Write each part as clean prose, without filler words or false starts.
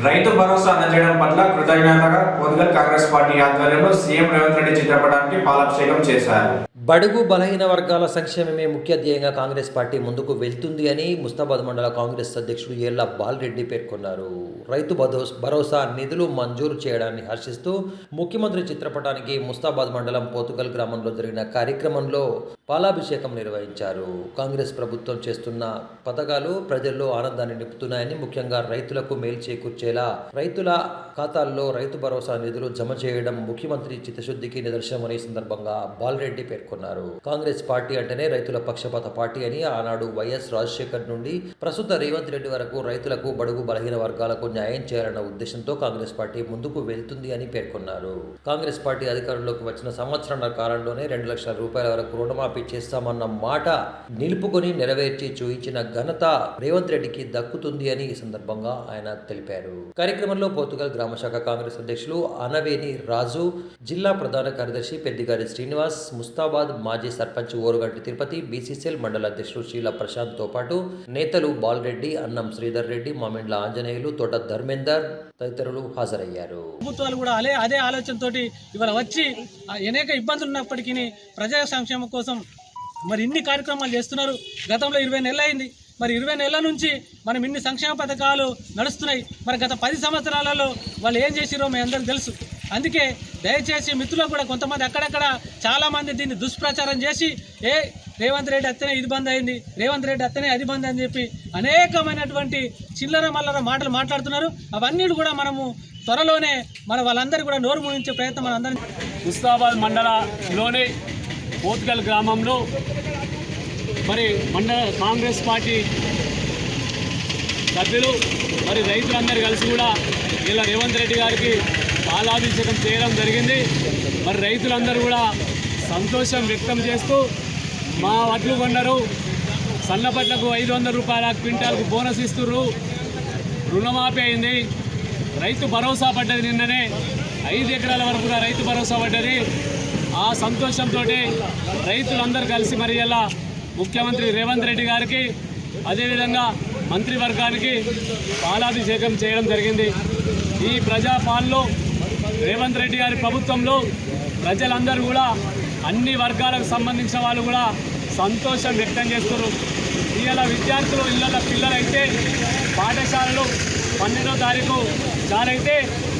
రైతు భరోసా అందజేయడం పట్ల కృతజ్ఞతగా పోతుగల్ కాంగ్రెస్ పార్టీ ఆధ్వర్యంలో సీఎం రేవంత్ రెడ్డి చిత్రపటానికి పాలాభిషేకం చేశారు. బడుగు బలహీన వర్గాల సంక్షేమమే ముఖ్య ధ్యేయంగా కాంగ్రెస్ పార్టీ ముందుకు వెళ్తుంది అని ముస్తాబాద్ మండల కాంగ్రెస్ అధ్యక్షుడు ఏళ్ల బాలరెడ్డి పేర్కొన్నారు. రైతు భరోసా నిధులు మంజూరు చేయడాన్ని హర్షిస్తూ ముఖ్యమంత్రి చిత్రపటానికి ముస్తాబాద్ మండలం పోతుగల్ గ్రామంలో జరిగిన కార్యక్రమంలో పాలాభిషేకం నిర్వహించారు. కాంగ్రెస్ ప్రభుత్వం చేస్తున్న పథకాలు ప్రజల్లో ఆనందాన్ని నింపుతున్నాయని, ముఖ్యంగా రైతులకు మేలు చేకూర్చేలా రైతుల ఖాతాల్లో రైతు భరోసా నిధులు జమ చేయడం ముఖ్యమంత్రి చిత్తశుద్ధికి నిదర్శనమని సందర్భంగా బాలరెడ్డి పేర్కొన్నారు. కాంగ్రెస్ పార్టీ అంటేనే రైతుల పక్షపాత పార్టీ అని, ఆనాడు వైఎస్ రాజశేఖర్ నుండి ప్రస్తుత రేవంత్ రెడ్డి వరకు రైతులకు, బడుగు బలహీన వర్గాలకు న్యాయం చేయాలన్న ఉద్దేశంతో కాంగ్రెస్ పార్టీ ముందుకు వెళ్తుంది అని పేర్కొన్నారు. కాంగ్రెస్ పార్టీ అధికారంలోకి వచ్చిన సంవత్సరాల కాలంలోనే 2 లక్షల రూపాయల వరకు రుణమాఫీ చేస్తామన్న మాట నిలుపుకొని నెరవేర్చి చూయించిన ఘనత రేవంత్ రెడ్డికి దక్కుతుంది అని ఈ సందర్భంగా ఆయన తెలిపారు. కార్యక్రమంలో పోతుగల్ గ్రామశాఖ కాంగ్రెస్ అధ్యక్షులు అనవేని రాజు, జిల్లా ప్రధాన కార్యదర్శి పెద్దిగారి శ్రీనివాస్, ముస్తాబాద్ మాజీ సర్పంచ్ ఓరుగంటి తిరుపతి, బీసీసీఎల్ మండల అధ్యక్షుడు శీల ప్రశాంత్ తో పాటు నేతలు బాలరెడ్డి, అన్నం శ్రీధర్ రెడ్డి, మామిండ్ల ఆంజనేయులు, తోట ధర్మేందర్ తదితరులు హాజరయ్యారు. ప్రభుత్వాలు కూడా అదే ఆలోచనతోటి ఇవాళ వచ్చి అనేక ఇబ్బందులు ఉన్నప్పటికీ ప్రజా సంక్షేమం కోసం మరి ఇన్ని కార్యక్రమాలు చేస్తున్నారు. గతంలో 20 నెలలు అయింది. మరి 20 నెలల నుంచి మనం ఇన్ని సంక్షేమ పథకాలు నడుస్తున్నాయి. మరి గత 10 సంవత్సరాలలో వాళ్ళు ఏం చేసిరో మీ అందరికీ తెలుసు. అందుకే దయచేసి మిత్రులకు కూడా కొంతమంది అక్కడక్కడ చాలామంది దీన్ని దుష్ప్రచారం చేసి రేవంత్ రెడ్డి అత్తనే ఇది బంద్ అయింది, రేవంత్ రెడ్డి అత్తనే అది బంద్ అని చెప్పి అనేకమైనటువంటి చిల్లర మల్లర మాటలు మాట్లాడుతున్నారు. అవన్నీ కూడా మనము త్వరలోనే వాళ్ళందరూ కూడా నోరు మూయించే ప్రయత్నం మనందరం. ముస్తాబాద్ మండలంలోని పోతుగల్ గ్రామంలో మరి మండల కాంగ్రెస్ పార్టీ సభ్యులు మరి రైతులందరూ కలిసి కూడా ఇలా రేవంత్ రెడ్డి గారికి పాలాభిషేకం చేయడం జరిగింది. మరి రైతులందరూ కూడా సంతోషం వ్యక్తం చేస్తూ మా వడ్లు కొన్నారు, సన్నపట్లకు 500 రూపాయల క్వింటాల్కు బోనస్ ఇస్తున్నారు, రుణమాఫీ అయింది, రైతు భరోసా పడ్డది, నిన్ననే 5 ఎకరాల వరకు రైతు భరోసా పడ్డది. ఆ సంతోషంతో రైతులందరూ కలిసి మరి ఇలా ముఖ్యమంత్రి రేవంత్ రెడ్డి గారికి అదేవిధంగా మంత్రివర్గానికి పాలాభిషేకం చేయడం జరిగింది. ఈ ప్రజాపాలనలో రేవంత్ రెడ్డి గారి ప్రభుత్వంలో ప్రజలందరూ కూడా అన్ని వర్గాలకు సంబంధించిన వాళ్ళు కూడా సంతోషం వ్యక్తం చేస్తున్నారు. ఇవాళ విద్యార్థులు ఇళ్ళ పిల్లలైతే పాఠశాలలు 12వ తారీఖు చాలైతే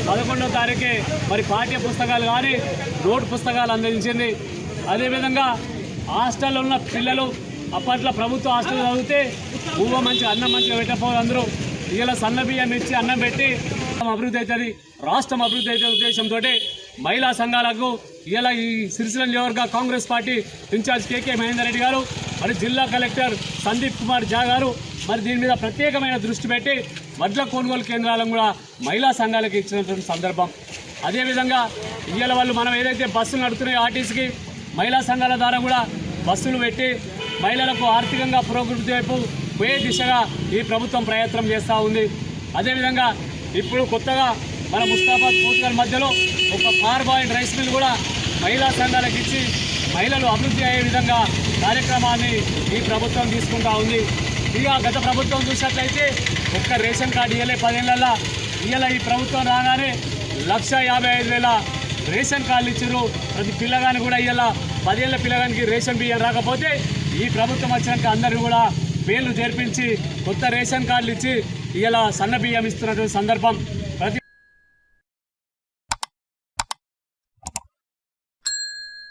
11వ తారీఖే మరి పాఠ్య పుస్తకాలు కానీ నోటు పుస్తకాలు అందించింది. అదేవిధంగా హాస్టల్లో ఉన్న పిల్లలు అప్పట్లో ప్రభుత్వ హాస్టల్ చదివితే ఊవ మంచిగా అన్నం మంచిగా పెట్టకపోదు అందరూ ఇలా సన్న బియ్యం ఇచ్చి అన్నం పెట్టి అభివృద్ధి అవుతుంది, రాష్ట్రం అభివృద్ధి అవుతుంది ఉద్దేశంతో మహిళా సంఘాలకు ఇలా ఈ సిరిసిల్ల నియోజకవర్గ కాంగ్రెస్ పార్టీ ఇన్ఛార్జ్ కేకే మహేందర్ రెడ్డి గారు మరి జిల్లా కలెక్టర్ సందీప్ కుమార్ ఝా గారు మరి దీని మీద ప్రత్యేకమైన దృష్టి పెట్టి వడ్ల కొనుగోలు కేంద్రాలను కూడా మహిళా సంఘాలకు ఇచ్చినటువంటి సందర్భం. అదేవిధంగా ఇవాళ వాళ్ళు మనం ఏదైతే బస్సులు నడుపుతున్నాయో ఆర్టీసీకి మహిళా సంఘాల ద్వారా కూడా బస్సులు పెట్టి మహిళలకు ఆర్థికంగా పురోగతి వైపు పోయే దిశగా ఈ ప్రభుత్వం ప్రయత్నం చేస్తూ ఉంది. అదేవిధంగా ఇప్పుడు కొత్తగా మన ముస్తాబాద్ పోతుగల్ మధ్యలో ఒక పార్బాయిల్ రైస్ మిల్ కూడా మహిళా సంఘాలకు ఇచ్చి మహిళలు అభివృద్ధి అయ్యే విధంగా కార్యక్రమాన్ని ఈ ప్రభుత్వం తీసుకుంటా ఉంది. ఇక గత ప్రభుత్వం చూసినట్లయితే ఒక్క రేషన్ కార్డు ఇయ్యలే 10 ఏళ్ళల్లో. ఇయ్యాల ఈ ప్రభుత్వం రాగానే 1,55,000 రేషన్ కార్డులు ఇచ్చారు. ప్రతి పిల్లగాని కూడా ఇయ్యాల 10 ఏళ్ళ పిల్లగానికి రేషన్ బియ్యం రాకపోతే ఈ ప్రభుత్వం వచ్చినాక అందరూ కూడా పేర్లు చేర్పించి కొత్త రేషన్ కార్డులు ఇచ్చి ఇవాళ సన్న బియ్యం ఇస్తున్నటువంటి సందర్భం.